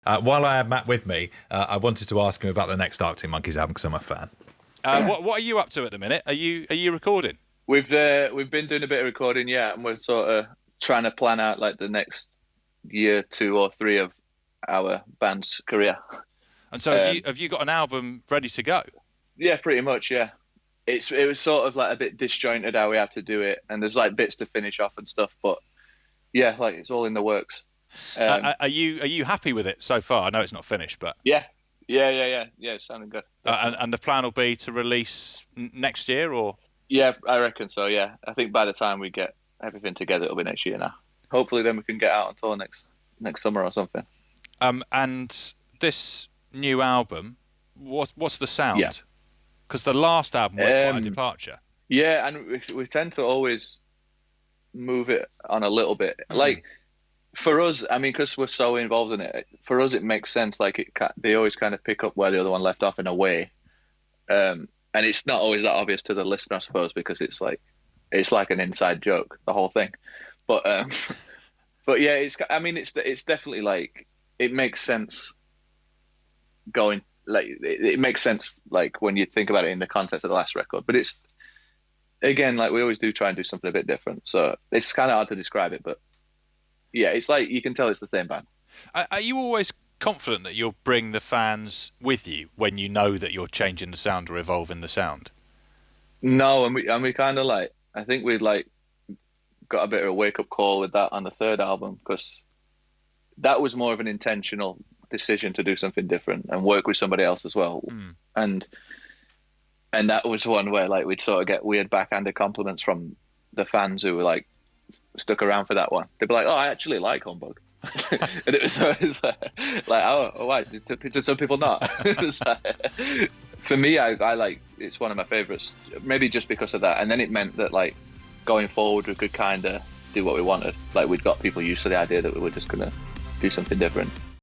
While I had Matt with me, I wanted to ask him about the next Arctic Monkeys album because I'm a fan. What are you up to at the minute? Are you recording? We've been doing a bit of recording, yeah, and we're sort of trying to plan out like the next year, 2 or 3 of our band's career. And so have you got an album ready to go? Yeah, pretty much, yeah. It was sort of like a bit disjointed how we have to do it, and there's like bits to finish off and stuff, but yeah, like it's all in the works. Are you happy with it so far? I know it's not finished, but yeah, it's sounding good. And the plan will be to release next year, or? Yeah, I reckon so. Yeah, I think by the time we get everything together, it'll be next year now. Hopefully, then we can get out on tour next summer or something. And this new album, what's the sound? Yeah. Because the last album was quite a departure. Yeah, and we tend to always move it on a little bit. Like, for us, I mean, because we're so involved in it, for us it makes sense. Like, they always kind of pick up where the other one left off in a way. And it's not always that obvious to the listener, I suppose, because it's like an inside joke, the whole thing. But yeah, it's definitely like, it makes sense going, like, it makes sense, like, when you think about it in the context of the last record. But it's, again, like, we always do try and do something a bit different. So it's kind of hard to describe it, but yeah, it's like, you can tell it's the same band. Are you always confident that you'll bring the fans with you when you know that you're changing the sound or evolving the sound? No, and we kind of like, I think we like got a bit of a wake up call with that on the third album, because that was more of an intentional decision to do something different and work with somebody else as well. And that was one where like we'd sort of get weird backhanded compliments from the fans who were like stuck around for that one. They'd be like, "Oh, I actually like Humbug." And it was like, "Oh, why? Did some people not?" It was like, for me, I like, it's one of my favorites, maybe just because of that. And then it meant that like going forward, we could kind of do what we wanted. Like, we'd got people used to the idea that we were just gonna do something different.